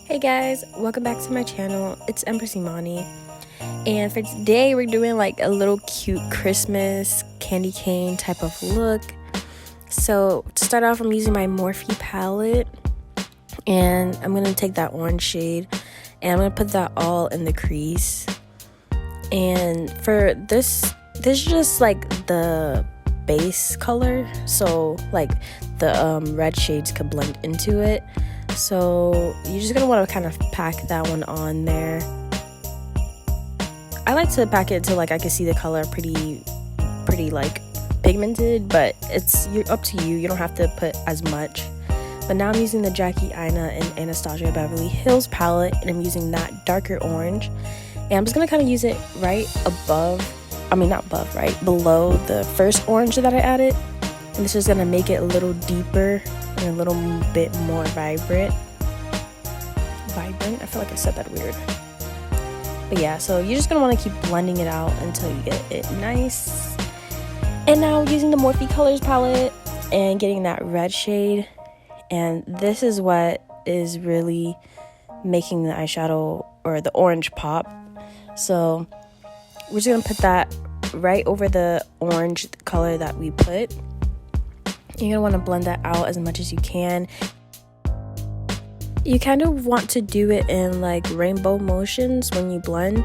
Hey guys, welcome back to my channel. It's Empress Imani, and for today we're doing like a little cute Christmas candy cane type of look. So to start off, I'm using my Morphe palette, and I'm gonna take that orange shade and I'm gonna put that all in the crease. And for this is just like the base color, so like the red shades could blend into it. So you're just gonna want to kind of pack that one on there. I like to pack it till like I can see the color pretty like pigmented, but you're up to you. You don't have to put as much. But now I'm using the Jackie Aina and Anastasia Beverly Hills palette, and I'm using that darker orange. And I'm just gonna kind of use it right below the first orange that I added. And this is gonna make it a little deeper and a little bit more vibrant. I feel like I said that weird. But yeah, so you're just gonna want to keep blending it out until you get it nice. And now using the Morphe Colors palette and getting that red shade. And this is what is really making the eyeshadow or the orange pop. So we're just gonna put that right over the orange color that we put. You're gonna want to blend that out as much as you can. You kind of want to do it in like rainbow motions when you blend,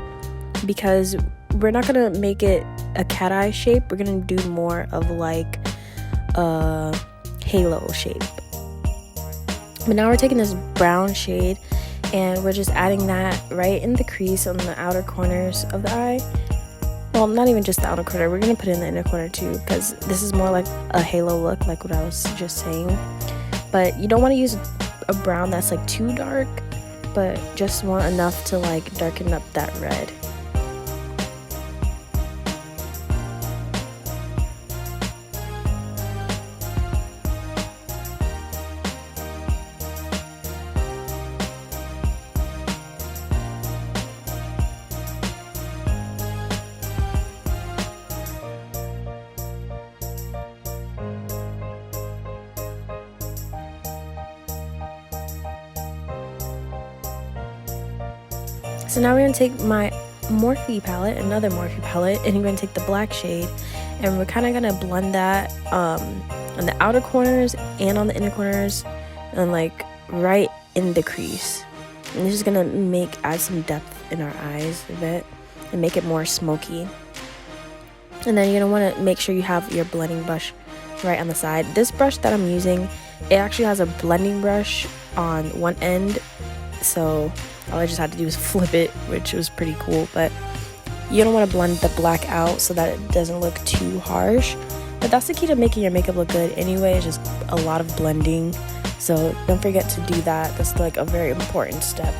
because we're not gonna make it a cat eye shape. We're gonna do more of like a halo shape. But now we're taking this brown shade and we're just adding that right in the crease on the outer corners of the eye. Well, not even just the outer corner, we're going to put it in the inner corner too, because this is more like a halo look, like what I was just saying. But you don't want to use a brown that's like too dark, but just want enough to like darken up that red. So now we're going to take my Morphe palette, another Morphe palette, and we're going to take the black shade, and we're kind of going to blend that on the outer corners and on the inner corners, and like right in the crease. And this is going to add some depth in our eyes a bit and make it more smoky. And then you're going to want to make sure you have your blending brush right on the side. This brush that I'm using, it actually has a blending brush on one end, so all I just had to do was flip it, which was pretty cool. But you don't want to blend the black out so that it doesn't look too harsh. But that's the key to making your makeup look good anyway, is just a lot of blending. So don't forget to do that. That's like a very important step.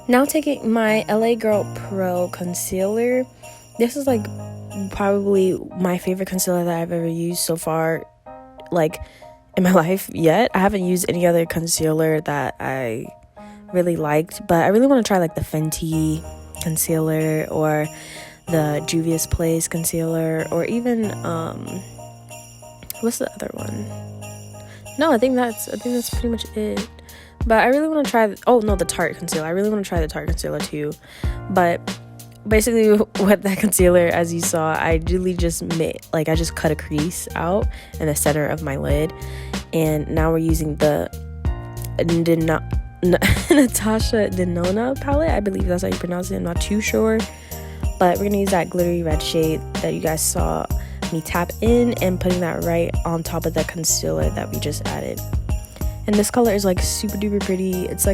Now taking my LA Girl Pro concealer. This is like probably my favorite concealer that I've ever used so far, like in my life yet. I haven't used any other concealer that I really liked, but I really want to try like the Fenty concealer or the Juvia's Place concealer, or even what's the other one? No, I think that's pretty much it. But I really want to try the Tarte concealer. I really want to try the Tarte concealer too. But basically with that concealer, as you saw, I really just I just cut a crease out in the center of my lid. And now we're using the Natasha Denona palette. I believe that's how you pronounce it. I'm not too sure. But we're going to use that glittery red shade that you guys saw me tap in, and putting that right on top of the concealer that we just added. And this color is like super duper pretty. It's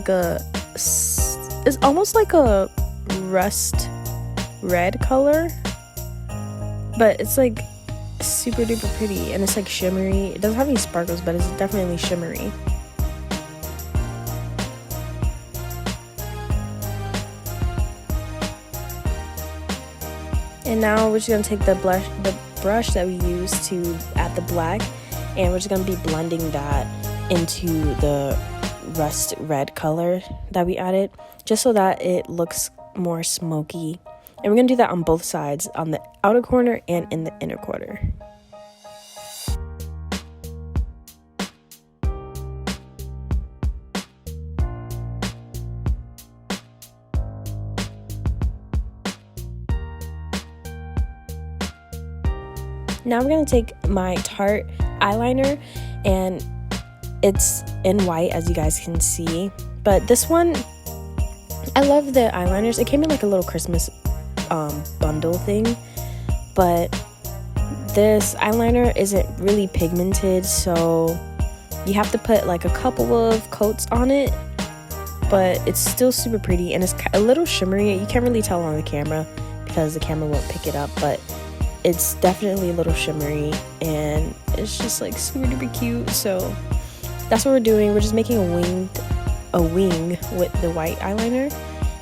almost like a rust red color, but it's like super duper pretty, and it's like shimmery. It doesn't have any sparkles, but it's definitely shimmery. And now we're just gonna take the brush that we used to add the black, and we're just gonna be blending that into the rust red color that we added, just so that it looks more smoky. And we're gonna do that on both sides, on the outer corner and in the inner corner. Now we're going to take my Tarte eyeliner, and it's in white, as you guys can see. But this one, I love the eyeliners. It came in like a little Christmas bundle thing. But this eyeliner isn't really pigmented, so you have to put like a couple of coats on it. But it's still super pretty, and it's a little shimmery. You can't really tell on the camera because the camera won't pick it up, but it's definitely a little shimmery, and it's just like super duper cute. So that's what we're doing. We're just making a wing with the white eyeliner.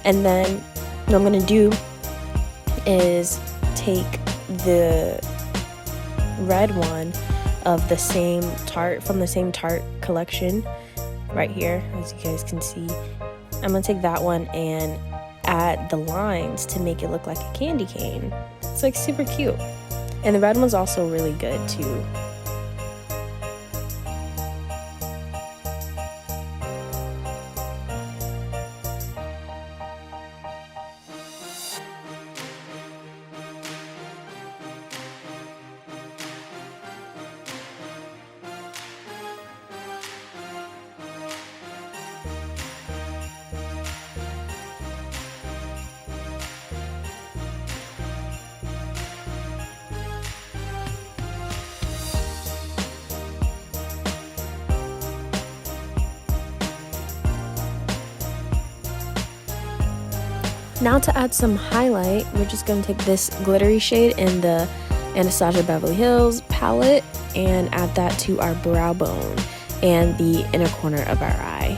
And then what I'm gonna do is take the red one of the same Tarte, from the same Tarte collection right here, as you guys can see. I'm gonna take that one and add the lines to make it look like a candy cane. It's like super cute. And the red one's also really good too. Now to add some highlight, we're just going to take this glittery shade in the Anastasia Beverly Hills palette and add that to our brow bone and the inner corner of our eye.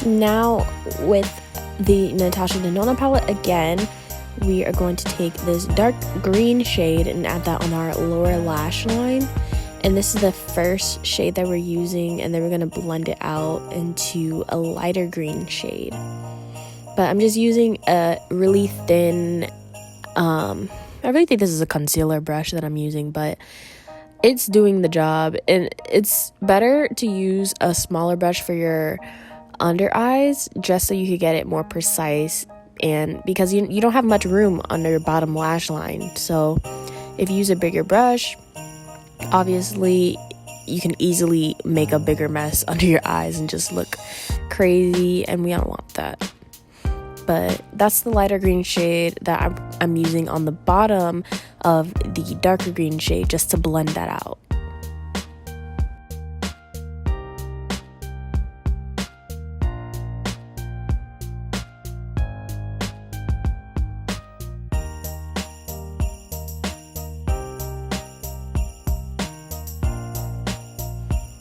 Now with the Natasha Denona palette again, we are going to take this dark green shade and add that on our lower lash line. And this is the first shade that we're using, and then we're going to blend it out into a lighter green shade. But I'm just using a really thin, I really think this is a concealer brush that I'm using, but it's doing the job. And it's better to use a smaller brush for your under eyes, just so you could get it more precise, and because you don't have much room under your bottom lash line. So if you use a bigger brush, obviously you can easily make a bigger mess under your eyes and just look crazy, and we don't want that. But that's the lighter green shade that I'm using on the bottom of the darker green shade, just to blend that out.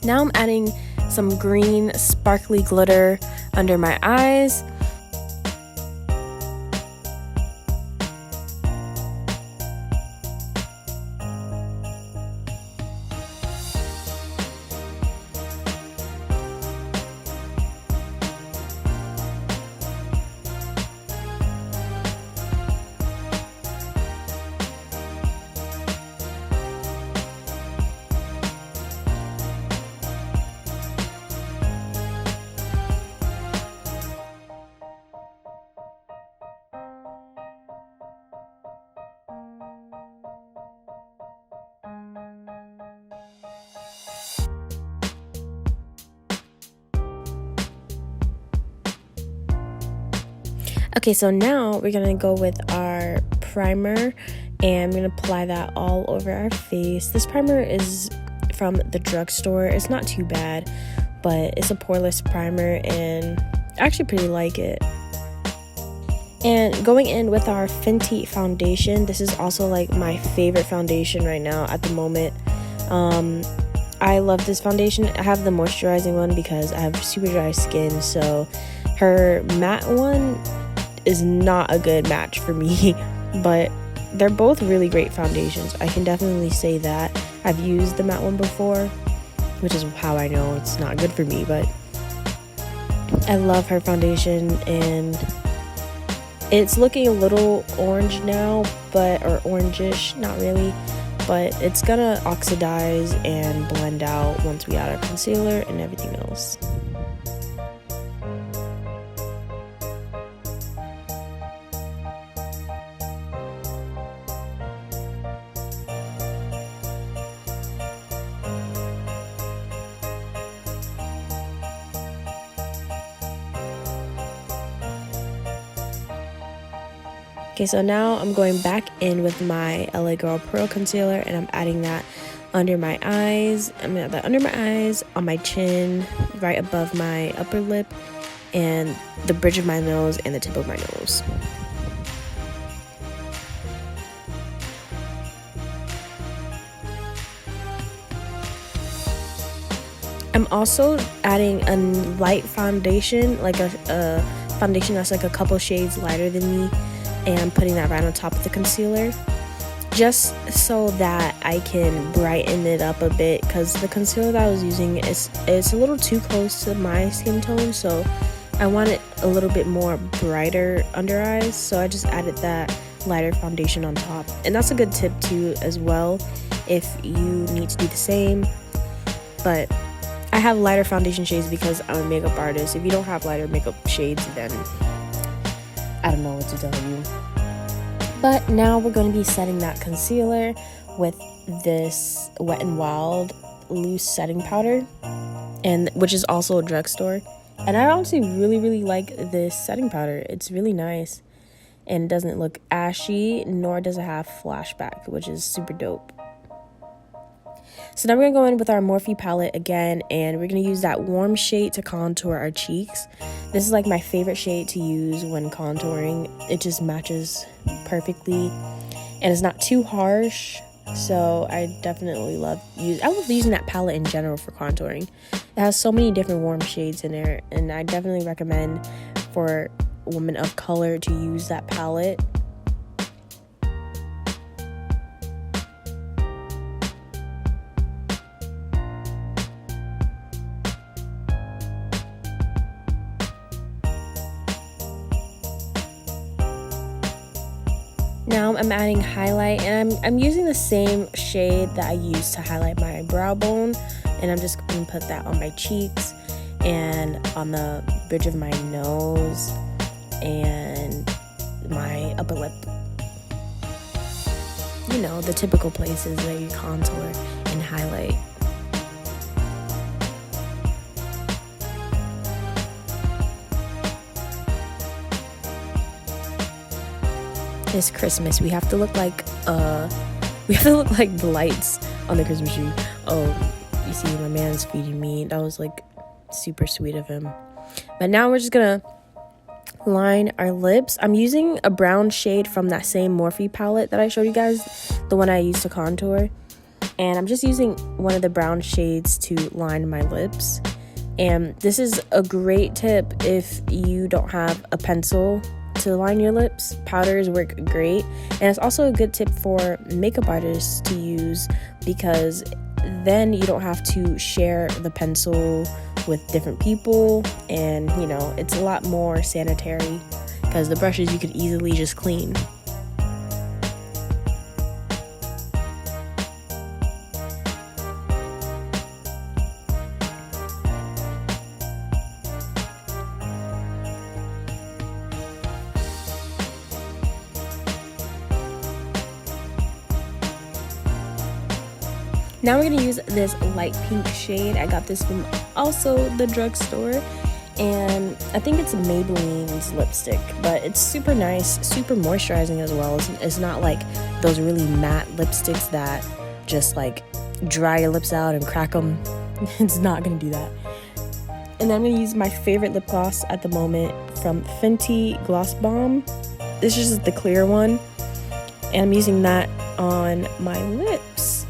Now I'm adding some green sparkly glitter under my eyes. Okay, so now we're gonna go with our primer, and we're gonna apply that all over our face. This primer is from the drugstore. It's not too bad. but it's a poreless primer and I actually pretty like it. And going in with our Fenty foundation, this is also like my favorite foundation right now at the moment. I love this foundation. I have the moisturizing one because I have super dry skin, so her matte one is not a good match for me, but they're both really great foundations. I can definitely say that. I've used the matte one before, which is how I know it's not good for me, but I love her foundation, and it's looking a little orange now, or orangish, not really, but it's gonna oxidize and blend out once we add our concealer and everything else. Okay, so now I'm going back in with my LA Girl Pearl Concealer, and I'm adding that under my eyes. I'm gonna add that under my eyes, on my chin, right above my upper lip, and the bridge of my nose and the tip of my nose. I'm also adding a light foundation, like a foundation that's like a couple shades lighter than me, and I'm putting that right on top of the concealer, just so that I can brighten it up a bit, because the concealer that I was using is a little too close to my skin tone, so I want it a little bit more brighter under eyes, so I just added that lighter foundation on top. And that's a good tip too as well if you need to do the same, but I have lighter foundation shades because I'm a makeup artist. If you don't have lighter makeup shades, then I don't know what to tell you. But now we're going to be setting that concealer with this Wet n Wild loose setting powder, and which is also a drugstore. And I honestly really like this setting powder. It's really nice, and it doesn't look ashy, nor does it have flashback, which is super dope. So now we're going to go in with our Morphe palette again, and we're going to use that warm shade to contour our cheeks. This is like my favorite shade to use when contouring. It just matches perfectly, and it's not too harsh, so I definitely love using that palette in general for contouring. It has so many different warm shades in there, and I definitely recommend for women of color to use that palette. Now I'm adding highlight, and I'm using the same shade that I used to highlight my brow bone, and I'm just going to put that on my cheeks and on the bridge of my nose and my upper lip. You know, the typical places that you contour and highlight. This Christmas we have to look like the lights on the Christmas tree. Oh, you see, my man's feeding me. That was like super sweet of him. But now we're just gonna line our lips. I'm using a brown shade from that same Morphe palette that I showed you guys, the one I used to contour, and I'm just using one of the brown shades to line my lips. And this is a great tip if you don't have a pencil to line your lips. Powders work great, and it's also a good tip for makeup artists to use, because then you don't have to share the pencil with different people, and you know, it's a lot more sanitary because the brushes you could easily just clean. Now we're gonna use this light pink shade. I got this from also the drugstore, and I think it's Maybelline's lipstick, but it's super nice, super moisturizing as well. It's not like those really matte lipsticks that just like dry your lips out and crack them. It's not gonna do that. And then I'm going to use my favorite lip gloss at the moment from Fenty Gloss Bomb. This is just the clear one. And I'm using that on my lips.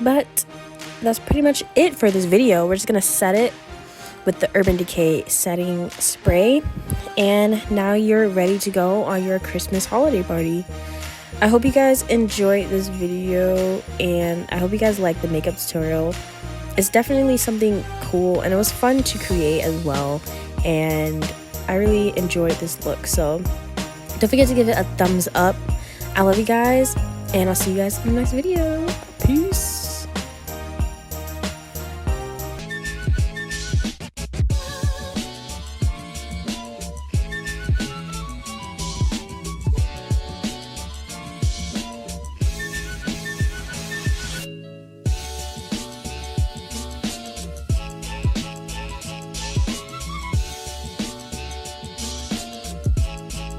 But that's pretty much it for this video. We're just going to set it with the Urban Decay setting spray, and now you're ready to go on your Christmas holiday party. I hope you guys enjoyed this video, and I hope you guys like the makeup tutorial. It's definitely something cool, and it was fun to create as well, and I really enjoyed this look. So don't forget to give it a thumbs up. I love you guys, and I'll see you guys in the next video. Peace.